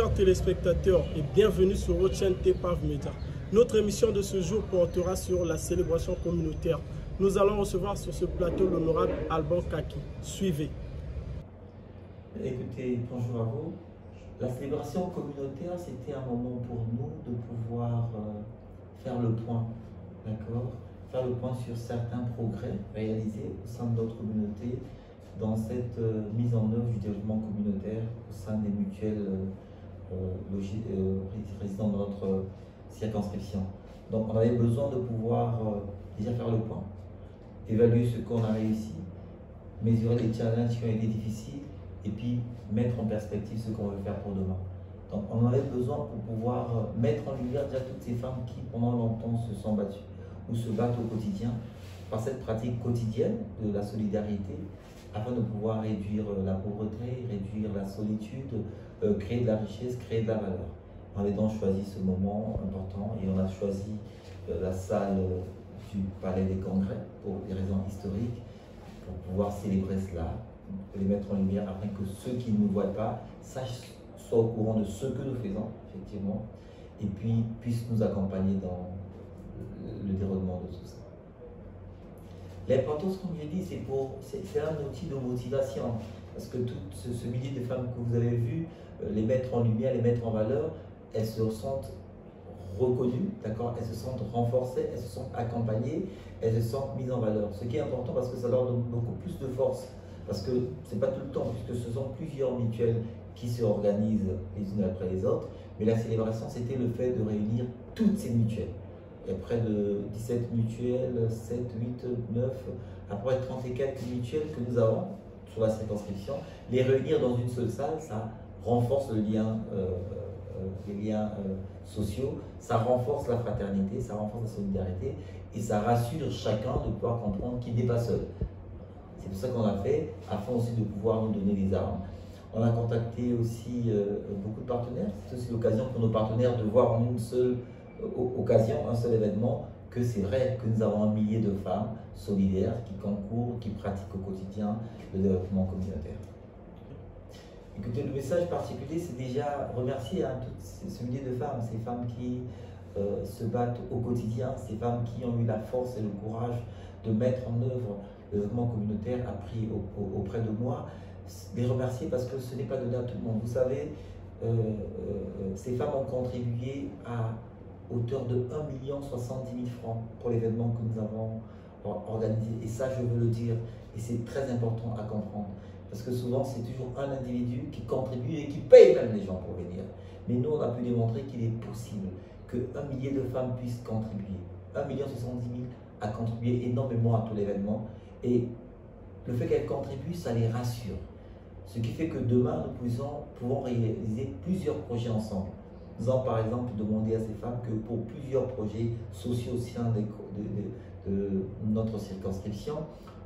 chers téléspectateurs et bienvenue sur votre chaîne TPAV Média. Notre émission de ce jour portera sur la célébration communautaire. Nous allons recevoir sur ce plateau l'honorable Alban Kaki. Suivez. Écoutez, bonjour à vous. La célébration communautaire, c'était un moment pour nous de pouvoir faire le point, d'accord? Faire le point sur certains progrès réalisés au sein de notre communauté dans cette mise en œuvre du développement communautaire au sein des mutuelles résidant dans notre circonscription. Donc on avait besoin de pouvoir déjà faire le point, évaluer ce qu'on a réussi, mesurer les challenges qui ont été difficiles et puis mettre en perspective ce qu'on veut faire pour demain. Donc on avait besoin pour pouvoir mettre en lumière déjà toutes ces femmes qui pendant longtemps se sont battues ou se battent au quotidien par cette pratique quotidienne de la solidarité afin de pouvoir réduire la pauvreté, réduire la solitude, créer de la richesse, créer de la valeur. On avait donc choisi ce moment important et on a choisi la salle du Palais des Congrès pour des raisons historiques, pour pouvoir célébrer cela, les mettre en lumière afin que ceux qui ne nous voient pas soient au courant de ce que nous faisons, effectivement, et puis puissent nous accompagner dans le déroulement de tout ça. L'importance, comme je dis, c'est un outil de motivation, parce que tout ce millier de femmes que vous avez vu, les mettre en lumière, les mettre en valeur, elles se sentent reconnues, d'accord, elles se sentent renforcées, elles se sentent accompagnées, elles se sentent mises en valeur. Ce qui est important parce que ça leur donne beaucoup plus de force, parce que c'est pas tout le temps, puisque ce sont plusieurs mutuelles qui se organisent les unes après les autres, mais la célébration, c'était le fait de réunir toutes ces mutuelles. Il y a près de 17 mutuelles, 7, 8, 9, à peu près 34 mutuelles que nous avons sur la circonscription. Les réunir dans une seule salle, ça renforce les liens sociaux, ça renforce la fraternité, ça renforce la solidarité et ça rassure chacun de pouvoir comprendre qu'il n'est pas seul. C'est pour ça qu'on a fait, afin aussi de pouvoir nous donner des armes. On a contacté aussi beaucoup de partenaires. C'est aussi l'occasion pour nos partenaires de voir en une seule occasion, un seul événement, que c'est vrai que nous avons un millier de femmes solidaires qui concourent, qui pratiquent au quotidien le développement communautaire. Écoutez, le message particulier, c'est déjà remercier tout ce millier de femmes, ces femmes qui se battent au quotidien, ces femmes qui ont eu la force et le courage de mettre en œuvre le développement communautaire appris auprès de moi. Les remercier parce que ce n'est pas donné à tout le monde. Vous savez, ces femmes ont contribué à hauteur de 1 070 000 francs pour l'événement que nous avons organisé. Et ça, je veux le dire, et c'est très important à comprendre. Parce que souvent, c'est toujours un individu qui contribue et qui paye même les gens pour venir. Mais nous, on a pu démontrer qu'il est possible qu'un millier de femmes puissent contribuer. 1 070 000 a contribué énormément à tout l'événement. Et le fait qu'elles contribuent, ça les rassure. Ce qui fait que demain, nous pouvons réaliser plusieurs projets ensemble. Nous avons par exemple demandé à ces femmes que pour plusieurs projets sociaux au sein de notre circonscription,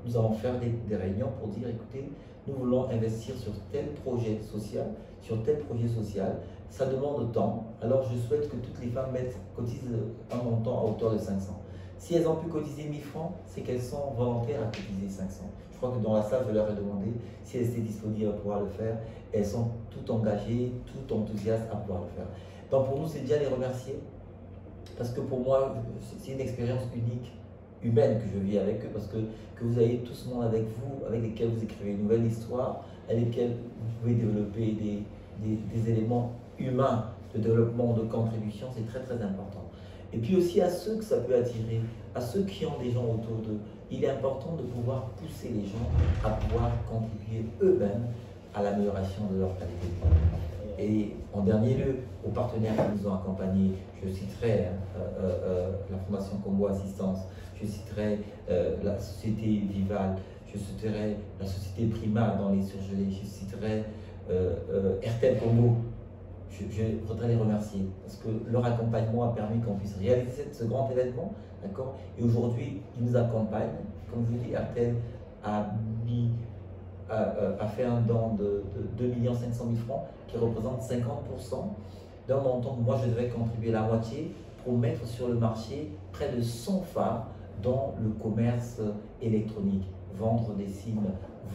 nous allons faire des réunions pour dire, écoutez, nous voulons investir sur tel projet social, ça demande temps. Alors je souhaite que toutes les femmes cotisent un montant à hauteur de 500. Si elles ont pu cotiser 1000 francs, c'est qu'elles sont volontaires à cotiser 500. Je crois que dans la salle, je leur ai demandé si elles étaient disponibles à pouvoir le faire. Elles sont toutes engagées, toutes enthousiastes à pouvoir le faire. Donc pour nous, c'est déjà les remercier, parce que pour moi, c'est une expérience unique, humaine que je vis avec eux, parce que vous avez tout ce monde avec vous, avec lesquels vous écrivez une nouvelle histoire, avec lesquels vous pouvez développer des éléments humains de développement, de contribution, c'est très très important. Et puis aussi à ceux que ça peut attirer, à ceux qui ont des gens autour d'eux, il est important de pouvoir pousser les gens à pouvoir contribuer eux-mêmes à l'amélioration de leur qualité de vie. Et en dernier lieu, aux partenaires qui nous ont accompagnés, je citerai la Fondation Combo Assistance, je citerai la société Vival, je citerai la société Prima dans les surgelés, je citerai RTL Combo. Je voudrais les remercier parce que leur accompagnement a permis qu'on puisse réaliser ce grand événement, d'accord. Et aujourd'hui, ils nous accompagnent. Comme je vous dis, RTL a fait un don de 2 500 000 francs qui représente 50% d'un montant que moi je devais contribuer la moitié pour mettre sur le marché près de 100 femmes dans le commerce électronique, vendre des SIM,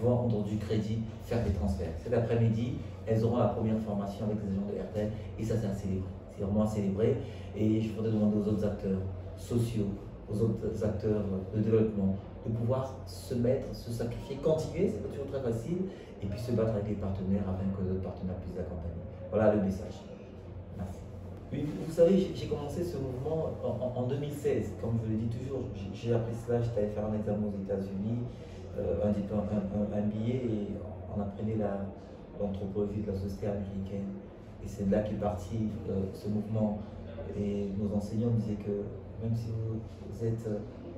vendre du crédit, faire des transferts. Cet après-midi, elles auront la première formation avec les agents de RTL et ça c'est à célébrer. C'est vraiment à célébrer et je voudrais demander aux autres acteurs sociaux, aux autres acteurs de développement de pouvoir se mettre, se sacrifier, continuer, c'est pas toujours très facile, et puis se battre avec les partenaires afin que d'autres partenaires puissent accompagner. Voilà le message. Merci. Oui, vous savez, j'ai commencé ce mouvement en 2016, comme je le dis toujours. J'ai appris cela, j'étais allé faire un examen aux États-Unis, un billet, et on apprenait l'anthropologie de la société américaine. Et c'est de là qu'est parti ce mouvement. Et nos enseignants disaient que même si vous êtes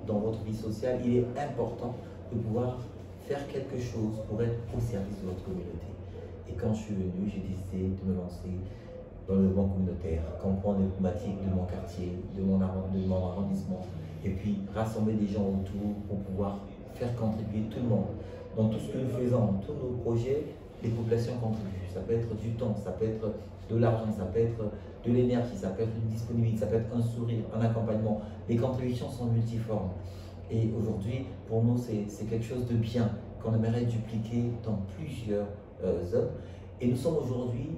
dans votre vie sociale, il est important de pouvoir faire quelque chose pour être au service de votre communauté. Et quand je suis venu, j'ai décidé de me lancer dans le mouvement communautaire, comprendre les problématiques de mon quartier, de mon arrondissement, et puis rassembler des gens autour pour pouvoir faire contribuer tout le monde. Dans tout ce que nous faisons, tous nos projets, les populations contribuent. Ça peut être du temps, ça peut être de l'argent, ça peut être de l'énergie, ça peut être une disponibilité, ça peut être un sourire, un accompagnement. Les contributions sont multiformes. Et aujourd'hui, pour nous, c'est quelque chose de bien qu'on aimerait dupliquer dans plusieurs zones. Et nous sommes aujourd'hui,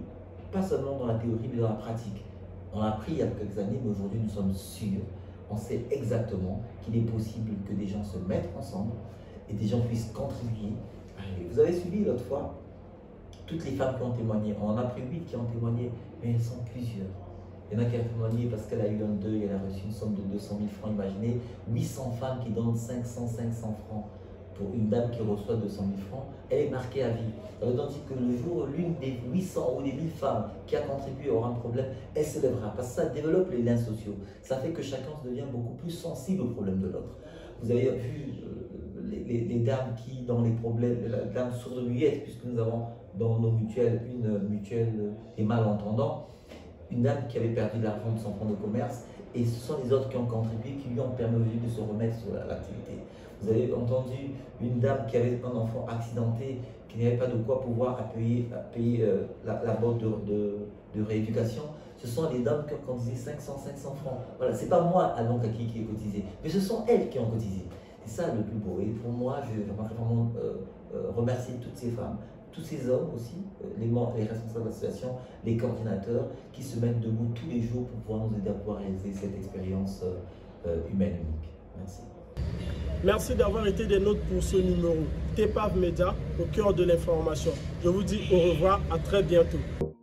pas seulement dans la théorie, mais dans la pratique. On l'a appris il y a quelques années, mais aujourd'hui, nous sommes sûrs. On sait exactement qu'il est possible que des gens se mettent ensemble et des gens puissent contribuer. Vous avez suivi l'autre fois toutes les femmes qui ont témoigné. On en a pris 8 qui ont témoigné, mais elles sont plusieurs. Il y en a qui ont témoigné parce qu'elle a eu un deuil, elle a reçu une somme de 200 000 francs. Imaginez 800 femmes qui donnent 500 francs pour une dame qui reçoit 200 000 francs. Elle est marquée à vie. Ça veut dire que le jour où l'une des 800 ou des 1000 femmes qui a contribué aura un problème, elle se lèvera. Parce que ça développe les liens sociaux. Ça fait que chacun devient beaucoup plus sensible aux problèmes de l'autre. Vous avez vu les dames qui, dans les problèmes, la dame sourde-muette, puisque nous avons dans nos mutuelles une mutuelle des malentendants, une dame qui avait perdu de l'argent de son fonds de commerce, et ce sont les autres qui ont contribué, qui lui ont permis de se remettre sur l'activité. Vous avez entendu une dame qui avait un enfant accidenté, qui n'avait pas de quoi pouvoir payer la boîte de rééducation. Ce sont les dames qui ont cotisé 500 francs. Voilà, c'est pas moi, Alban Kaki, qui ai cotisé, mais ce sont elles qui ont cotisé. C'est ça le plus beau. Et pour moi, je vais vraiment remercier toutes ces femmes, tous ces hommes aussi, les responsables d'association, les coordinateurs qui se mettent debout tous les jours pour pouvoir nous aider à pouvoir réaliser cette expérience humaine unique. Merci. Merci d'avoir été des nôtres pour ce numéro. TEPAV Média, au cœur de l'information. Je vous dis au revoir, à très bientôt.